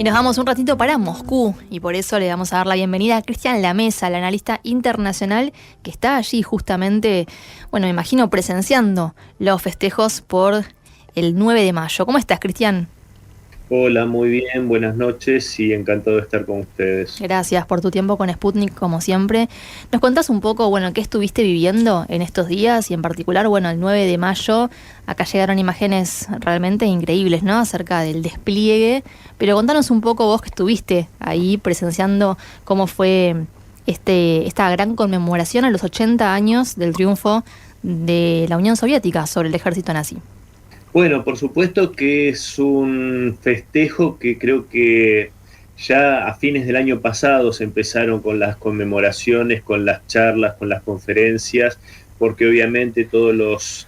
Y nos vamos un ratito para Moscú, y por eso le vamos a dar la bienvenida a Cristian Lamesa, el analista internacional que está allí justamente, bueno, me imagino presenciando los festejos por el 9 de mayo. ¿Cómo estás, Cristian? Hola, muy bien, buenas noches y encantado de estar con ustedes. Gracias por tu tiempo con Sputnik, como siempre. ¿Nos contás un poco, bueno, qué estuviste viviendo en estos días y en particular, bueno, el 9 de mayo? Acá llegaron imágenes realmente increíbles, ¿no? Acerca del despliegue, pero contanos un poco vos que estuviste ahí presenciando cómo fue esta gran conmemoración a los 80 años del triunfo de la Unión Soviética sobre el ejército nazi. Bueno, por supuesto que es un festejo que creo que ya a fines del año pasado se empezaron con las conmemoraciones, con las charlas, con las conferencias, porque obviamente todos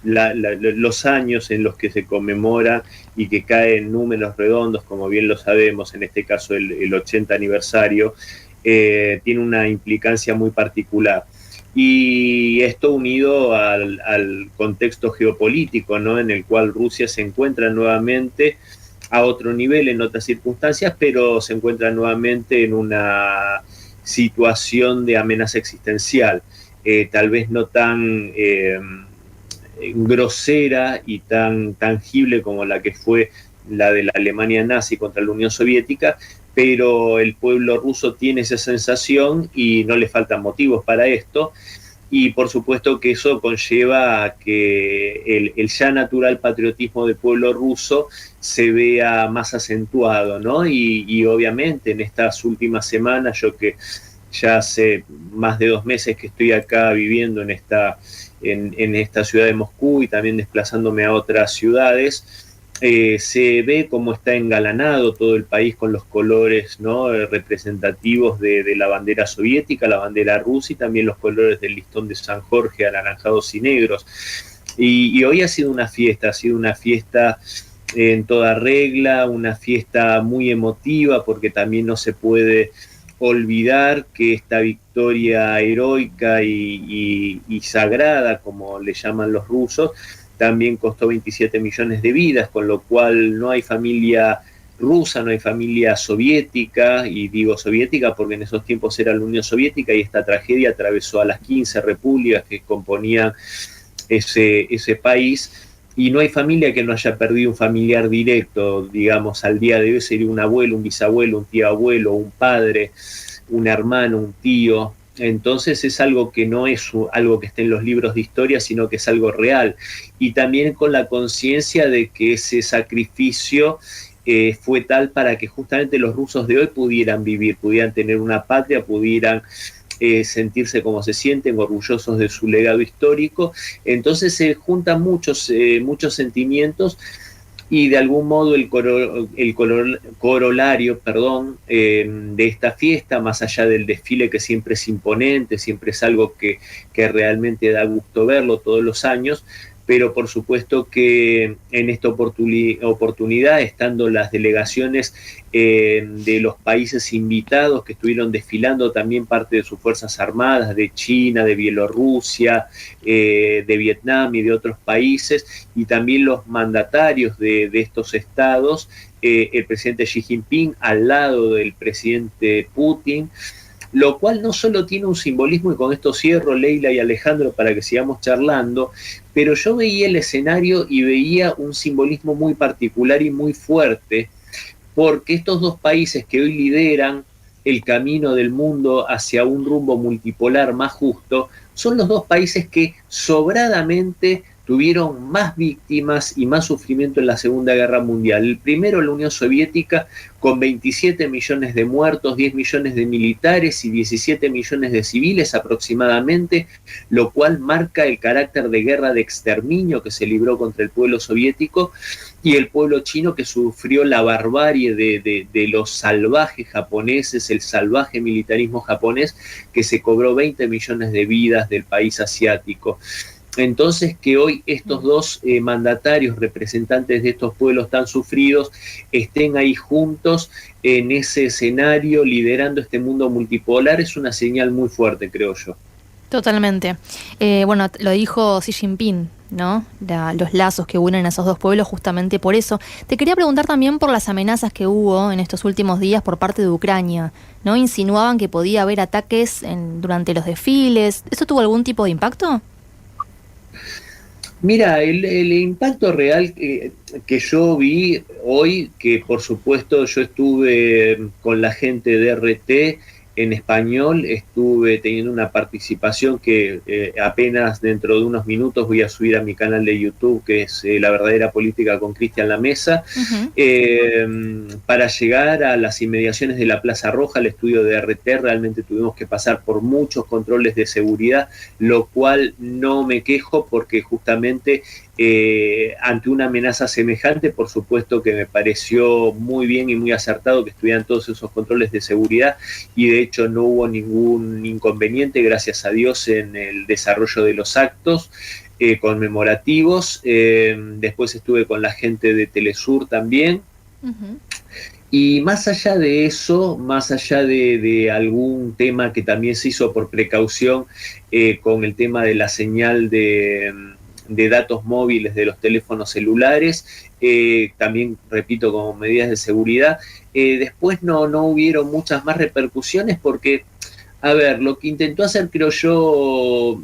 los años en los que se conmemora y que caen números redondos, como bien lo sabemos, en este caso el 80 aniversario, tiene una implicancia muy particular. Y esto unido al contexto geopolítico, ¿no? En el cual Rusia se encuentra nuevamente a otro nivel en otras circunstancias, pero se encuentra nuevamente en una situación de amenaza existencial, tal vez no tan grosera y tan tangible como la que fue la de la Alemania nazi contra la Unión Soviética, pero el pueblo ruso tiene esa sensación y no le faltan motivos para esto. Y por supuesto que eso conlleva a que el ya natural patriotismo del pueblo ruso se vea más acentuado, ¿no? Y obviamente en estas últimas semanas, yo que ya hace más de 2 meses que estoy acá viviendo en esta ciudad de Moscú y también desplazándome a otras ciudades, se ve cómo está engalanado todo el país con los colores, ¿no? Representativos de la bandera soviética, la bandera rusa y también los colores del listón de San Jorge, anaranjados y negros. Y hoy ha sido una fiesta en toda regla, una fiesta muy emotiva, porque también no se puede olvidar que esta victoria heroica y sagrada, como le llaman los rusos, también costó 27 millones de vidas, con lo cual no hay familia rusa, no hay familia soviética, y digo soviética porque en esos tiempos era la Unión Soviética y esta tragedia atravesó a las 15 repúblicas que componían ese país, y no hay familia que no haya perdido un familiar directo, digamos, al día de hoy sería un abuelo, un bisabuelo, un tío abuelo, un padre, un hermano, un tío. Entonces es algo que no es algo que esté en los libros de historia, sino que es algo real. Y también con la conciencia de que ese sacrificio fue tal para que justamente los rusos de hoy pudieran vivir, pudieran tener una patria, pudieran sentirse como se sienten, orgullosos de su legado histórico. Entonces se juntan muchos sentimientos, y de algún modo corolario, de esta fiesta, más allá del desfile que siempre es imponente, siempre es algo que realmente da gusto verlo todos los años, pero por supuesto que en esta oportunidad, estando las delegaciones de los países invitados que estuvieron desfilando, también parte de sus Fuerzas Armadas, de China, de Bielorrusia, de Vietnam y de otros países, y también los mandatarios de estos estados, el presidente Xi Jinping al lado del presidente Putin, lo cual no solo tiene un simbolismo, y con esto cierro, Leila y Alejandro, para que sigamos charlando, pero yo veía el escenario y veía un simbolismo muy particular y muy fuerte, porque estos dos países que hoy lideran el camino del mundo hacia un rumbo multipolar más justo, son los dos países que sobradamente tuvieron más víctimas y más sufrimiento en la Segunda Guerra Mundial. El primero, la Unión Soviética, con 27 millones de muertos, 10 millones de militares y 17 millones de civiles aproximadamente, lo cual marca el carácter de guerra de exterminio que se libró contra el pueblo soviético, y el pueblo chino, que sufrió la barbarie de los salvajes japoneses, el salvaje militarismo japonés, que se cobró 20 millones de vidas del país asiático. Entonces, que hoy estos dos mandatarios, representantes de estos pueblos tan sufridos, estén ahí juntos en ese escenario liderando este mundo multipolar, es una señal muy fuerte, creo yo. Totalmente. Bueno, lo dijo Xi Jinping, ¿no? Los lazos que unen a esos dos pueblos justamente por eso. Te quería preguntar también por las amenazas que hubo en estos últimos días por parte de Ucrania, ¿no? Insinuaban que podía haber ataques durante los desfiles. ¿Eso tuvo algún tipo de impacto? Mira, el impacto real que yo vi hoy, que por supuesto yo estuve con la gente de RT en español, estuve teniendo una participación que apenas dentro de unos minutos voy a subir a mi canal de YouTube, que es La Verdadera Política con Cristian La Mesa, para llegar a las inmediaciones de la Plaza Roja, al estudio de RT, realmente tuvimos que pasar por muchos controles de seguridad, lo cual no me quejo porque justamente ante una amenaza semejante, por supuesto que me pareció muy bien y muy acertado que estuvieran todos esos controles de seguridad, y de hecho no hubo ningún inconveniente, gracias a Dios, en el desarrollo de los actos conmemorativos. Después estuve con la gente de Telesur también. Y más allá de eso, más allá de algún tema que también se hizo por precaución con el tema de la señal de datos móviles de los teléfonos celulares, también, repito, como medidas de seguridad. Después no hubieron muchas más repercusiones porque, a ver, lo que intentó hacer, creo yo,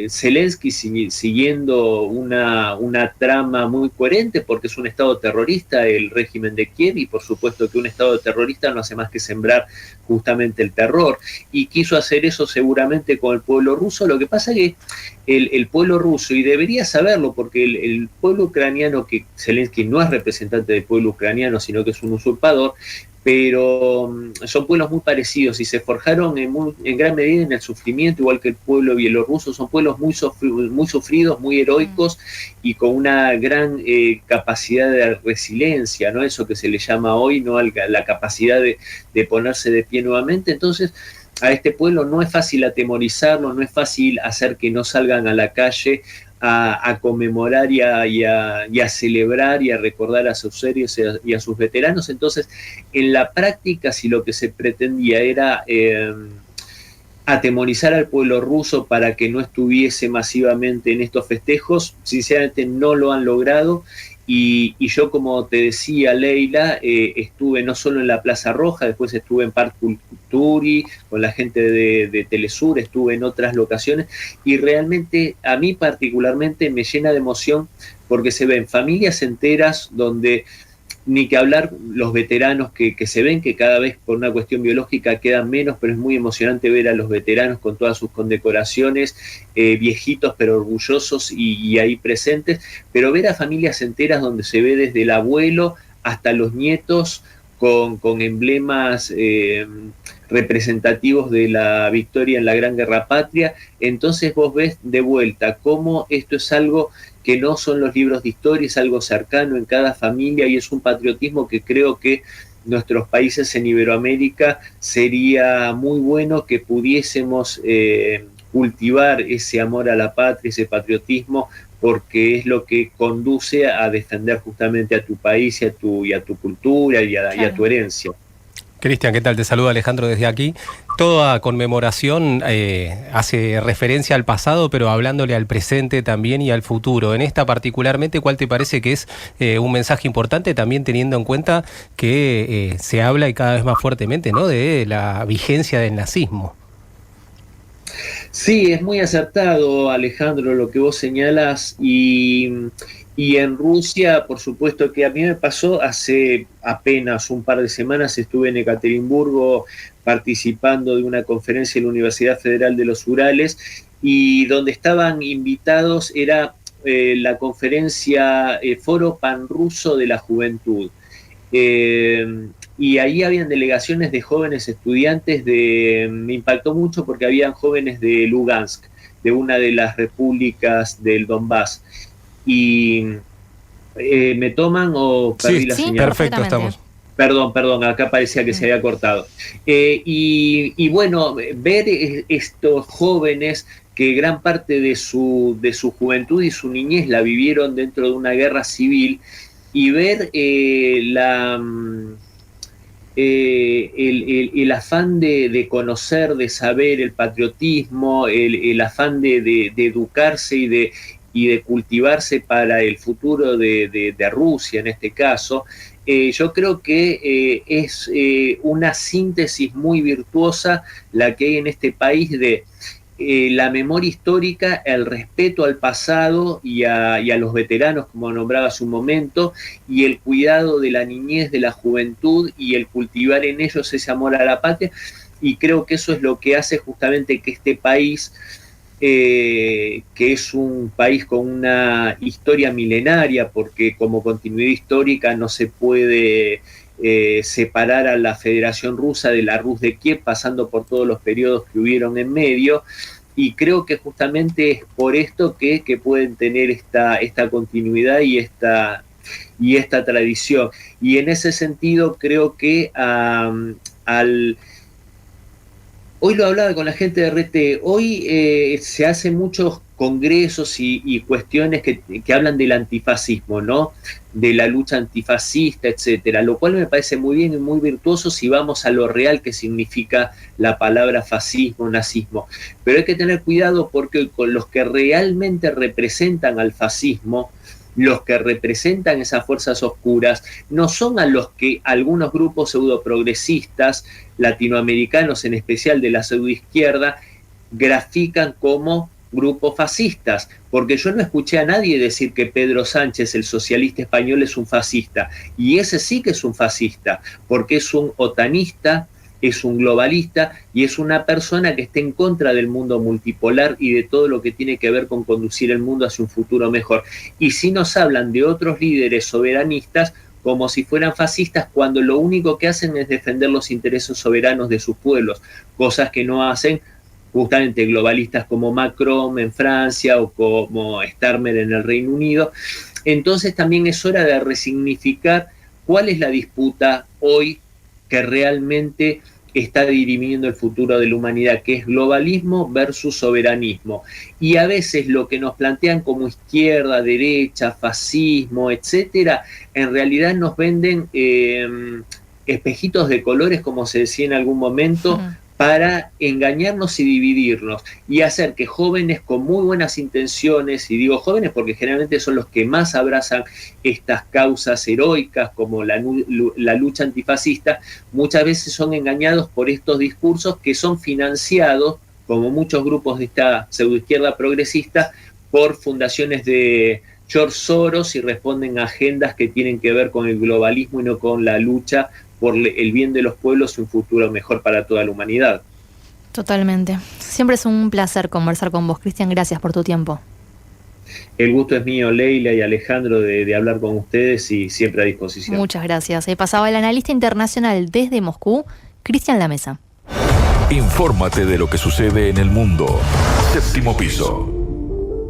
Zelensky, siguiendo una trama muy coherente, porque es un Estado terrorista el régimen de Kiev, y por supuesto que un Estado terrorista no hace más que sembrar justamente el terror, y quiso hacer eso seguramente con el pueblo ruso. Lo que pasa es que el pueblo ruso, y debería saberlo, porque el pueblo ucraniano, que Zelensky no es representante del pueblo ucraniano, sino que es un usurpador, pero son pueblos muy parecidos y se forjaron en gran medida en el sufrimiento, igual que el pueblo bielorruso. Son pueblos muy sufridos, muy heroicos y con una gran capacidad de resiliencia, ¿no? Eso que se le llama hoy, ¿no? La capacidad de ponerse de pie nuevamente. Entonces, a este pueblo no es fácil atemorizarlo, no es fácil hacer que no salgan a la calle a conmemorar y a celebrar y a recordar a sus héroes y a sus veteranos. Entonces, en la práctica, si lo que se pretendía era atemorizar al pueblo ruso para que no estuviese masivamente en estos festejos, sinceramente no lo han logrado. Y yo, como te decía, Leila, estuve no solo en la Plaza Roja, después estuve en Parque Culturi, con la gente de Telesur, estuve en otras locaciones, y realmente a mí particularmente me llena de emoción porque se ven familias enteras donde, ni que hablar los veteranos que se ven, que cada vez por una cuestión biológica quedan menos, pero es muy emocionante ver a los veteranos con todas sus condecoraciones, viejitos pero orgullosos y ahí presentes, pero ver a familias enteras donde se ve desde el abuelo hasta los nietos con emblemas representativos de la victoria en la Gran Guerra Patria. Entonces vos ves de vuelta cómo esto es algo que no son los libros de historia, es algo cercano en cada familia, y es un patriotismo que creo que nuestros países en Iberoamérica sería muy bueno que pudiésemos cultivar ese amor a la patria, ese patriotismo, porque es lo que conduce a defender justamente a tu país y a tu cultura y a tu herencia. Cristian, ¿qué tal? Te saluda Alejandro desde aquí. Toda conmemoración hace referencia al pasado, pero hablándole al presente también y al futuro. En esta particularmente, ¿cuál te parece que es un mensaje importante, también teniendo en cuenta que se habla y cada vez más fuertemente, ¿no?, de la vigencia del nazismo? Sí, es muy acertado, Alejandro, lo que vos señalas, y en Rusia, por supuesto que a mí me pasó hace apenas un par de semanas, estuve en Ekaterimburgo participando de una conferencia en la Universidad Federal de los Urales, y donde estaban invitados era la conferencia Foro Panruso de la Juventud. Y ahí habían delegaciones de jóvenes estudiantes me impactó mucho porque habían jóvenes de Lugansk, de una de las repúblicas del Donbass. Y ¿me toman o perdí la señal? Perfecto, estamos. Perdón, acá parecía que se había cortado. Y bueno, ver estos jóvenes que gran parte de su juventud y su niñez la vivieron dentro de una guerra civil, y ver el afán de conocer, de saber, el patriotismo, el afán de educarse y de cultivarse para el futuro de Rusia en este caso, yo creo que es una síntesis muy virtuosa la que hay en este país de la memoria histórica, el respeto al pasado y a los veteranos, como nombraba hace un momento, y el cuidado de la niñez, de la juventud, y el cultivar en ellos ese amor a la patria, y creo que eso es lo que hace justamente que este país, que es un país con una historia milenaria, porque como continuidad histórica no se puede separar a la Federación Rusa de la Rus de Kiev, pasando por todos los periodos que hubieron en medio, y creo que justamente es por esto que pueden tener esta continuidad y esta tradición. Y en ese sentido creo que hoy lo hablaba con la gente de RT, hoy se hacen muchos congresos y cuestiones que hablan del antifascismo, ¿no? De la lucha antifascista, etcétera, lo cual me parece muy bien y muy virtuoso si vamos a lo real que significa la palabra fascismo, nazismo. Pero hay que tener cuidado porque con los que realmente representan al fascismo, los que representan esas fuerzas oscuras, no son a los que algunos grupos pseudoprogresistas latinoamericanos, en especial de la pseudoizquierda, grafican como grupos fascistas, porque yo no escuché a nadie decir que Pedro Sánchez, el socialista español, es un fascista, y ese sí que es un fascista, porque es un otanista, es un globalista y es una persona que está en contra del mundo multipolar y de todo lo que tiene que ver con conducir el mundo hacia un futuro mejor. Y si nos hablan de otros líderes soberanistas como si fueran fascistas, cuando lo único que hacen es defender los intereses soberanos de sus pueblos, cosas que no hacen justamente globalistas como Macron en Francia o como Starmer en el Reino Unido. Entonces también es hora de resignificar cuál es la disputa hoy que realmente está dirimiendo el futuro de la humanidad, que es globalismo versus soberanismo. Y a veces lo que nos plantean como izquierda, derecha, fascismo, etcétera, en realidad nos venden espejitos de colores, como se decía en algún momento, para engañarnos y dividirnos y hacer que jóvenes con muy buenas intenciones, y digo jóvenes porque generalmente son los que más abrazan estas causas heroicas como la lucha antifascista, muchas veces son engañados por estos discursos que son financiados, como muchos grupos de esta pseudoizquierda progresista, por fundaciones de George Soros y responden a agendas que tienen que ver con el globalismo y no con la lucha por el bien de los pueblos y un futuro mejor para toda la humanidad. Totalmente. Siempre es un placer conversar con vos, Cristian. Gracias por tu tiempo. El gusto es mío, Leila y Alejandro, de hablar con ustedes y siempre a disposición. Muchas gracias. Pasaba el analista internacional desde Moscú, Cristian Lamesa. Infórmate de lo que sucede en el mundo. Séptimo piso.